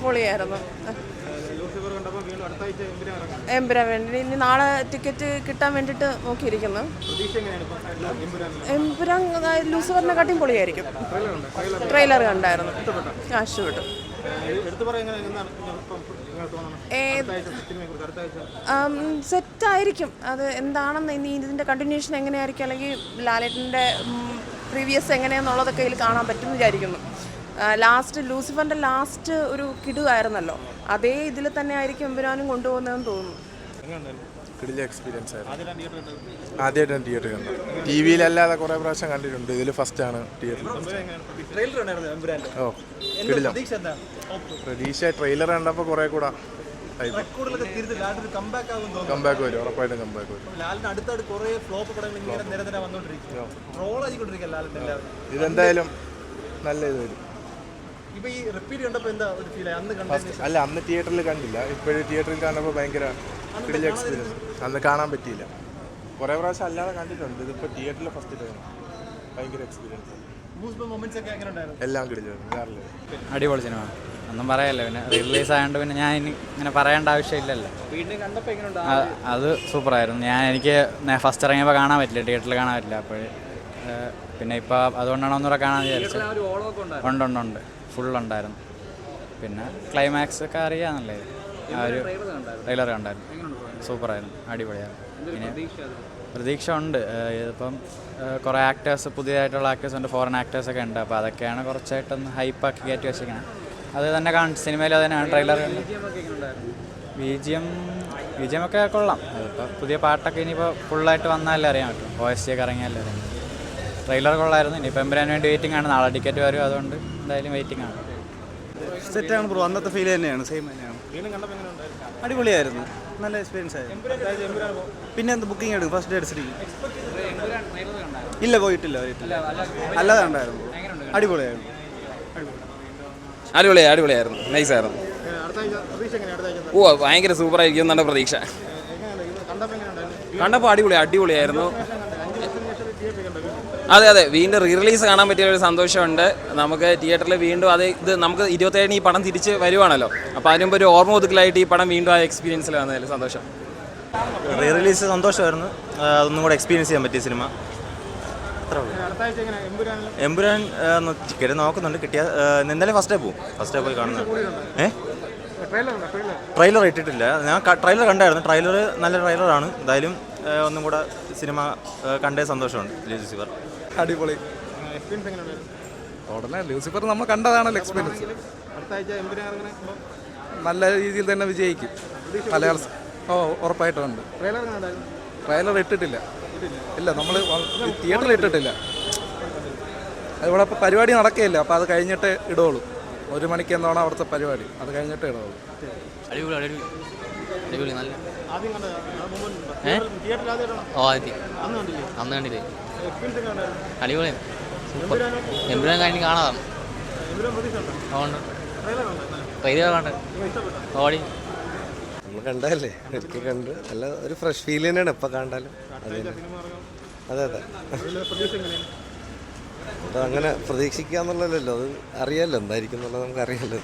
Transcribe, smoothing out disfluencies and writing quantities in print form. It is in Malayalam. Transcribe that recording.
പൊളിയായിരുന്നു. എമ്പുരാൻ വേണ്ടി ഇനി നാളെ ടിക്കറ്റ് കിട്ടാൻ വേണ്ടിയിട്ട് നോക്കിയിരിക്കുന്നു. എമ്പുരാൻ ലൂസിഫറിനെക്കാട്ടിയും പൊളിയായിരിക്കും. ട്രെയിലർ കണ്ടായിരുന്നു. ഇഷ്ടപ്പെട്ടു. സെറ്റായിരിക്കും. അത് എന്താണെന്ന് ഇനി ഇതിൻ്റെ കണ്ടിന്യൂഷൻ എങ്ങനെയായിരിക്കും, അല്ലെങ്കിൽ ലാലേട്ടൻ്റെ പ്രീവിയസ് എങ്ങനെയാണെന്നുള്ളതൊക്കെ ഇതിൽ കാണാൻ പറ്റുമെന്ന് വിചാരിക്കുന്നു. ലാസ്റ്റ് ലൂസിഫറിൻ്റെ ലാസ്റ്റ് ഒരു കിടുവായിരുന്നല്ലോ, അതേ ഇതിൽ തന്നെ ആയിരിക്കും എമ്പുരാനും കൊണ്ടുപോകുന്നതെന്ന് തോന്നുന്നു. എക്സ്പീരിയൻസ് ആയിരുന്നു. ആദ്യമായിട്ടാണ് തിയേറ്ററിൽ കണ്ടത്. ടി വിയിലല്ലാതെ കുറേ പ്രാവശ്യം കണ്ടിട്ടുണ്ട്. ഇതിൽ ഫസ്റ്റാണ് തിയേറ്ററിൽ. പ്രതീക്ഷ ട്രെയിലർ കണ്ടപ്പോൾ കുറേ കൂടെ കമ്പാക്ക് വരും. ഉറപ്പായിട്ടും കമ്പാക്ക് വരും. ഇതെന്തായാലും നല്ല ഇത് വരും. അല്ല, അന്ന് തിയേറ്ററിൽ കണ്ടില്ല. ഇപ്പോഴും തിയേറ്ററിൽ കണ്ടപ്പോൾ ഭയങ്കര എക്സ്പീരിയൻസ്. അന്ന് കാണാൻ പറ്റിയില്ല. കുറേ പ്രാവശ്യം അല്ലാതെ കണ്ടിട്ടുണ്ട്. ഇതിപ്പോൾ തിയേറ്ററിൽ ഫസ്റ്റ് ടൈം. ഭയങ്കര എക്സ്പീരിയൻസ്. എല്ലാം അടിപൊളി സിനിമ, ഒന്നും പറയാമല്ലോ. പിന്നെ റിലീസ് ആയതുകൊണ്ട് പിന്നെ ഞാൻ ഇങ്ങനെ പറയേണ്ട ആവശ്യമില്ലല്ലോ. അത് സൂപ്പറായിരുന്നു. എനിക്ക് ഫസ്റ്റ് ഇറങ്ങിയപ്പോൾ കാണാൻ പറ്റില്ല, തിയേറ്ററിൽ കാണാൻ പറ്റില്ല. അപ്പോൾ പിന്നെ ഇപ്പോൾ അതുകൊണ്ടാണ് ഒന്നുകൂടെ കാണാൻ വിചാരിച്ചത്. ഉണ്ട് ഫുള്ളുണ്ടായിരുന്നു. പിന്നെ ക്ലൈമാക്സ് ഒക്കെ അറിയാമെന്നല്ലേ. ആ ഒരു ട്രെയിലർ കണ്ടായിരുന്നു. സൂപ്പറായിരുന്നു, അടിപൊളിയായിരുന്നു. പിന്നെ പ്രതീക്ഷ ഉണ്ട്. ഇതിപ്പം കുറേ ആക്ടേഴ്സ്, പുതിയതായിട്ടുള്ള ആക്ടേഴ്സ് ഉണ്ട്, ഫോറിൻ ആക്ടേഴ്സൊക്കെ ഉണ്ട്. അപ്പോൾ അതൊക്കെയാണ് കുറച്ചായിട്ടൊന്ന് ഹൈപ്പാക്കി കയറ്റി വെച്ചിരിക്കുന്നത്. അത് തന്നെ സിനിമയിൽ അത് തന്നെയാണ്. ട്രെയിലർ ബി ജി എം ഒക്കെ കൊള്ളാം. അതിപ്പോൾ പുതിയ പാട്ടൊക്കെ ഇനിയിപ്പോൾ ഫുള്ളായിട്ട് വന്നാലേ അറിയാൻ പറ്റും. OST ഒക്കെ ഇറങ്ങിയാലേ അറിയാം. ട്രെയിലർ കൊള്ളായിരുന്നു. ഇനിയിപ്പോൾ എമ്പുരാൻ വേണ്ടി വെയിറ്റിംഗ് ആണ്. നാളെ ടിക്കറ്റ് വരും, അതുകൊണ്ട് എന്തായാലും വെയിറ്റിംഗ് ആണ്. സെറ്റാണ് ബ്രോ, അന്നത്തെ ഫീൽ തന്നെയാണ്, സെയിം തന്നെയാണ്. അടിപൊളിയായിരുന്നു, നല്ല എക്സ്പീരിയൻസ് ആയിരുന്നു. പിന്നെ എന്ത് ബുക്കിംഗ് എടുക്കും, ഫസ്റ്റ് ഡേ അടിച്ചിരിക്കും. ഇല്ല, പോയിട്ടില്ല. അല്ലാതെ ഉണ്ടായിരുന്നു. അടിപൊളിയായിരുന്നു. നൈസായിരുന്നു. ഭയങ്കര സൂപ്പറായിരിക്കും എന്നാണ് പ്രതീക്ഷ. കണ്ടപ്പോൾ അടിപൊളിയായിരുന്നു. അതെ, വീണ്ടും റിലീസ് കാണാൻ പറ്റിയ ഒരു സന്തോഷമുണ്ട് നമുക്ക്. തിയേറ്ററിൽ വീണ്ടും ഇത് നമുക്ക് 27 ഈ പടം തിരിച്ച് വരുവാണല്ലോ. അപ്പോൾ അതിനുമ്പോൾ ഒരു ഓർമ്മ ഒതുക്കലായിട്ട് ഈ പടം വീണ്ടും ആ എക്സ്പീരിയൻസിൽ വന്നതിൽ സന്തോഷം. റിലീസ് സന്തോഷമായിരുന്നു. അതൊന്നും കൂടെ എക്സ്പീരിയൻസ് ചെയ്യാൻ പറ്റിയ സിനിമ. എമ്പുരാൻ ടിക്കറ്റ് നോക്കുന്നുണ്ട്. കിട്ടിയ എന്തായാലും ഫസ്റ്റ് ഡേ പോയി കാണുന്നത്. ട്രെയിലർ ഇട്ടിട്ടില്ല. ഞാൻ ട്രെയിലർ കണ്ടായിരുന്നു. ട്രെയിലർ നല്ല ട്രെയിലറാണ്. എന്തായാലും ഒന്നും കൂടെ സിനിമ കണ്ടേ സന്തോഷമുണ്ട്. ലൂസിഫർ അടിപൊളി. ഉടനെ ലൂസിഫർ നമ്മൾ കണ്ടതാണല്ലോ എക്സ്പീരിയൻസ്. നല്ല രീതിയിൽ തന്നെ വിജയിക്കും. മലയാളം ഉറപ്പായിട്ടും ഉണ്ട്. ട്രെയിലർ ഇട്ടിട്ടില്ല. ഇല്ല, നമ്മൾ തിയേറ്ററിൽ ഇട്ടിട്ടില്ല. ഇവിടെ ഇപ്പോൾ പരിപാടി നടക്കുകയില്ല. അപ്പോൾ അത് കഴിഞ്ഞിട്ട് ഇടുള്ളൂ. 1 മണിക്ക് എന്താണ് അവിടുത്തെ പരിപാടി, അത് കഴിഞ്ഞിട്ട് ഇടുള്ളൂ. അടിപൊളി നല്ല അന്ന് കണ്ടില്ലേ? അടിപൊളി, സൂപ്പർ. എമ്പുരാൻ കഴിഞ്ഞ് കാണാം. ട്രെയിലർ കണ്ട് ഓടി നമ്മൾ കണ്ടതല്ലേ, ഒരിക്കൽ കണ്ട് നല്ല ഒരു ഫ്രഷ് ഫീൽ തന്നെയാണ് ഇപ്പം കണ്ടാലും. അതെ അതങ്ങനെ പ്രതീക്ഷിക്കുക എന്നുള്ളതല്ലോ, അത് അറിയാമല്ലോ എന്തായിരിക്കും എന്നുള്ളത് നമുക്ക് അറിയാമല്ലോ.